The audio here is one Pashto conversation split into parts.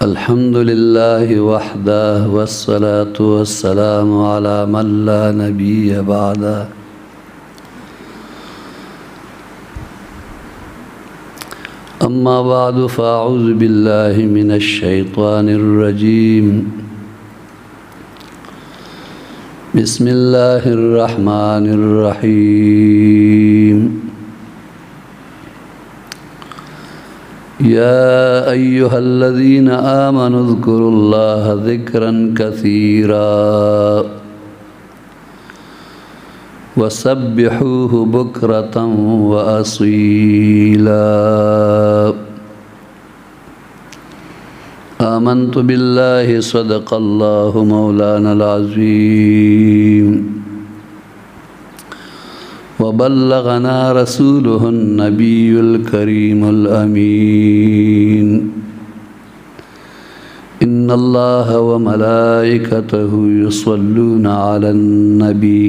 الحمد لله وحده والصلاة والسلام على من لا نبي بعده أما بعد فأعوذ بالله من الشيطان الرجيم بسم الله الرحمن الرحيم يا أيها الذين آمنوا اذكروا الله ذكرا كثيرا وسبحوه بكرة وأصيلا آمنت بالله صدق الله مولانا العظيم وبلغنا رسوله النبي الكريم الأمين إن الله وملائكته يصلون على النبي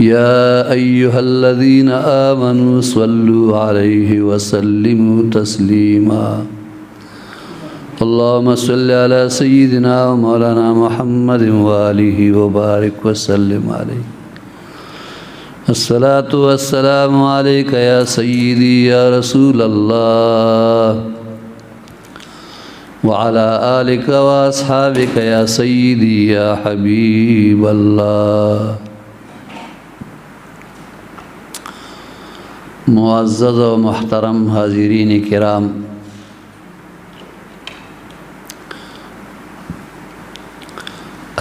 يا أيها الذين آمنوا صلوا عليه وسلموا تسليما اللهم صل على سيدنا ومولانا محمد وآله وبارك وسلم عليه الصلاة والسلام عليك يا سيدي يا رسول الله وعلى آلك وأصحابك يا سيدي يا حبيب الله معزز و محترم حاضرین کرام،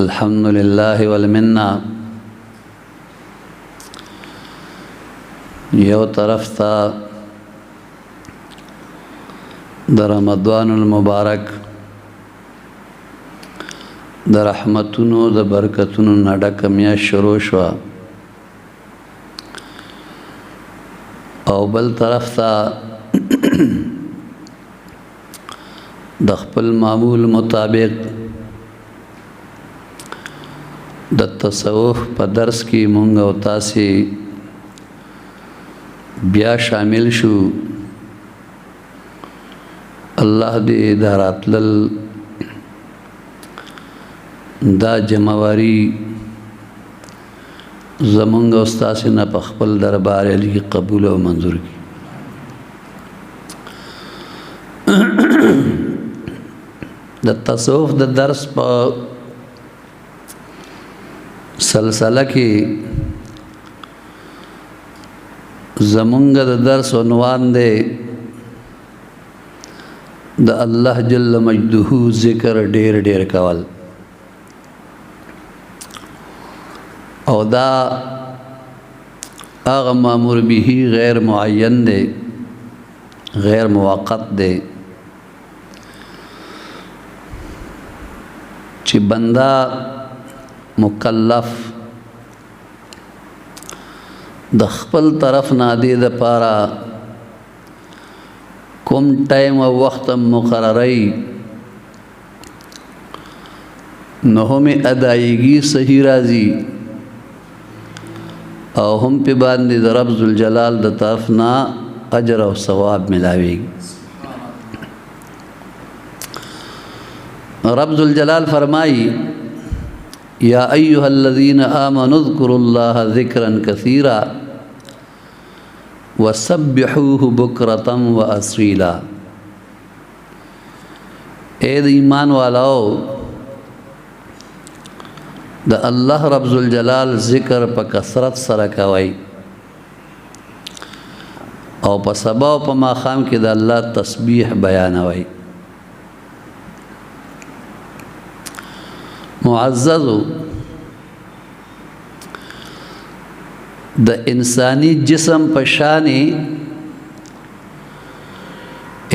الحمدللہ والمنہ یو طرف تا در رمضان المبارک در رحمتونو در برکتونو نډک میاشت شروع شوه او بل طرف تا د خپل معمول مطابق د تصوف په درس کې مونږ او تاسې بیا شامل شو. الله دې دا راتلل دا جمعواري زمونږ او ستاسې نه په خپل دربار علی قبول او منظور کړي. د تصوف د درس په سلسله کې زمونږ د درس عنوان دی د الله جل مجده ذکر ډیر ډیر کول، او دا هغه مامور به غیر معین دی، غیر موقت دی چې بندا مکلف د خپل طرف نه دی د پاره کوم ټایم او وخت مقرري نو هم ادایګي صحیح راځي او هم په باندې د رب ذوالجلال د طرف نه اجر او ثواب ملاويږي. رب ذوالجلال فرمایي یا ایها الذین آمنوا اذکروا الله ذکرا کثیرا وسبحوه بکرة واصیلا. اے د ایمان والاو د الله رب ذوالجلال ذکر په کثرت سره کوي او په سبا او په ماښام کې د الله تسبیح بیانوي. معززو د انسانی جسم په شان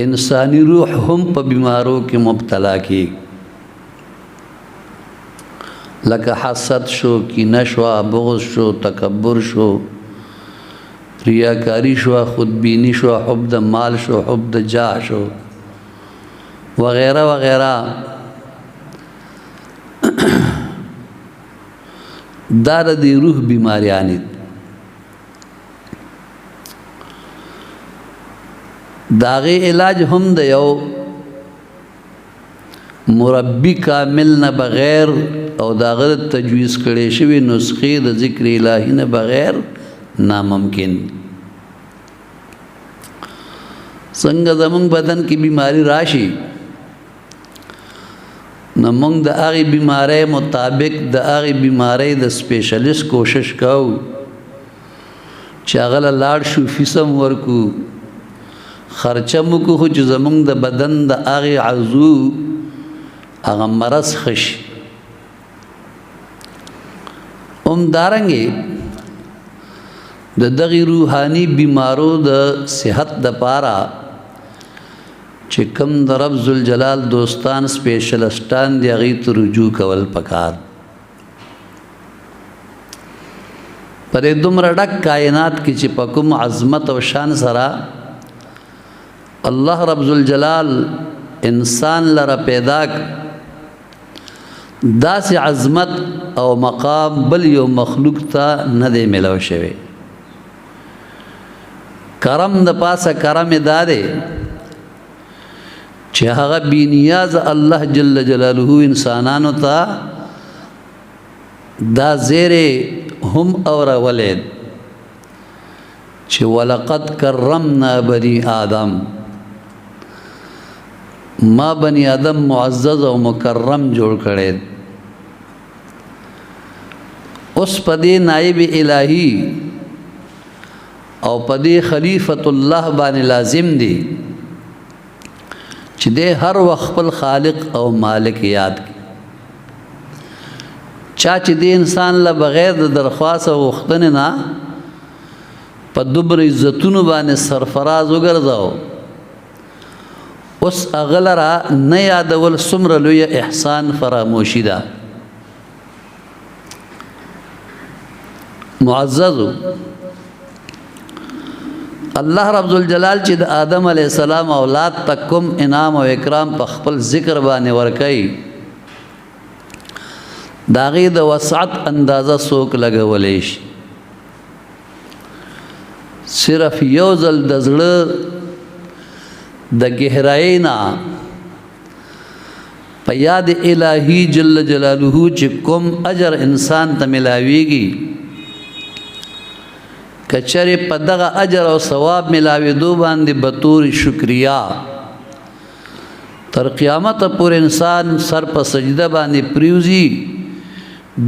انسانی روح هم په بیمارو کې مبتلا کی، لکه حسد شو، کینه شو، بغض شو، تکبر شو، ریاکاری شو، خودبینی شو، حب د مال شو، حب د جاه شو وغیرہ وغیرہ. دا د روح بیماریانی داغه علاج هم د یو مربی کامل نه بغیر او دا غیر تجویز کړي شوی نسخې د ذکر الهی نه بغیر ناممکن. څنګه زمونږ بدن کې بیماری راشي نو موږ د هغې بیماری مطابق د هغې بیماری د سپیشلیست کوشش کوو چې هغه له لاړ شو فیسم ورکو خرچه مو کو چې زمونږ د بدن د هغې عضو هغه مرض ښه شي. همدارنګې د دغې روحاني بیمارو د صحت دپاره چې کوم د رب ذوالجلال دوستان سپیشلسټان دی هغې ته رجوع کول پکار. په دې دومره ډک کائنات کې چې په کوم عظمت او شان سره الله رب ذوالجلال انسان لره پیدا داسې عظمت او مقام بل یو مخلوق ته نه دی میلاو شوی. کرم د پاسه کرم دا دی چې هغه بی نیاز الله جل جلاله انسانانو ته دا زیره هم اورولید چې ولقد کرمنا بنی آدم، ما بنی آدم معزز او مکرم جوړ کړي. اوس پدې نائب الہی او پدې خلیفۃ الله باندې لازم دی چې دې هر وخت خپل خالق او مالک یاد کړي. چا چې دې انسان له بغیر د درخواست او غوښتنې نه په دومره عزتونو باندې سرفراز وګرځاو، اوس هغه لره نه یادول څومره لویه احسان فراموشي ده. معززو الله رب ذوالجلال چې د آدم علیه السلام اولاد ته کوم انعام او اکرام په خپل ذکر باندې ورکوي د هغې د وسعت اندازه څوک لګولی شي. صرف یو ځل د زړه د گہرائی نه په یاد الہی جل جلاله چې کوم اجر انسان ته ملاویږي، کچره په دغه اجر او ثواب ملاوېدو باندې بطور شکریا تر قیامت پورې انسان سر په سجده باندې پریوزي،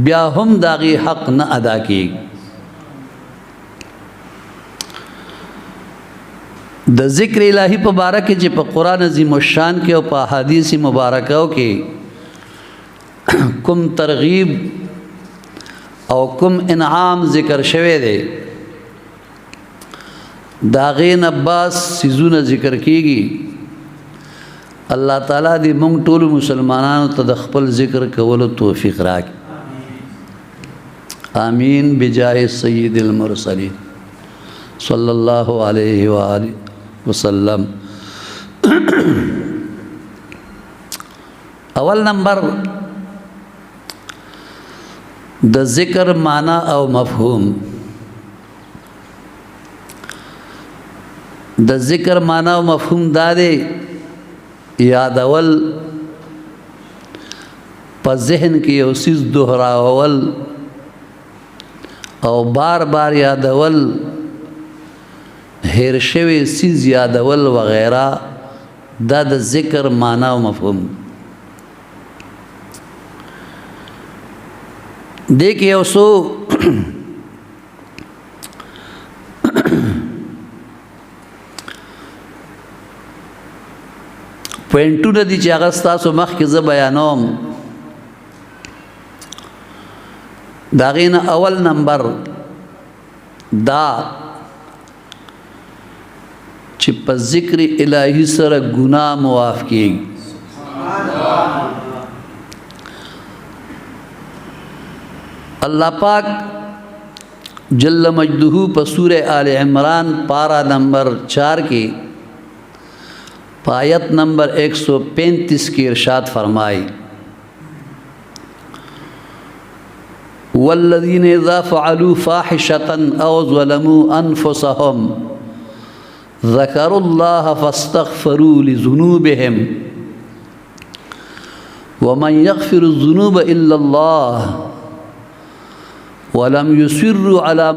بیا هم داغي حق نه ادا کیږي. د ذکر الہی په باره کې چې په قرآن عظیم الشان کې او په احادیث مبارکو کې کوم ترغیب او کوم انعام ذکر شوی دی دا غین عباس سیزونه ذکر کیږي. الله تعالی دې موږ ټول مسلمانانو ته د خپل ذکر کولو توفیق راکړي. آمین بجاه سید المرسلین صلی الله علیه و آله وسلم. اول نمبر د ذکر معنی او مفهوم. د ذکر معنی او مفهوم دا دی یادول، په ذهن کې یو څیز دهراول او بار بار یادول، هیر شوی څیز یادول وغیرہ، دا د ذکر معنی او مفهوم. دې کې یو څو پوینټونه دي چې هغه ستاسو مخکې زه بیانوم. د هغې نه اول نمبر دا چې په ذکر الهی سره ګناه معاف کیږي. الله پاک جل مجدہ په سورہ آل عمران پارہ نمبر 4 کې آیت نمبر 135 کی ارشاد فرمائی والذین اذا فعلوا فاحشة او ظلموا انفسهم ذکروا الله فاستغفروا لذنوبهم वमन यग़फिरुज़्ज़ुनूब इल्लल्लाह वलम युसिर्रू अला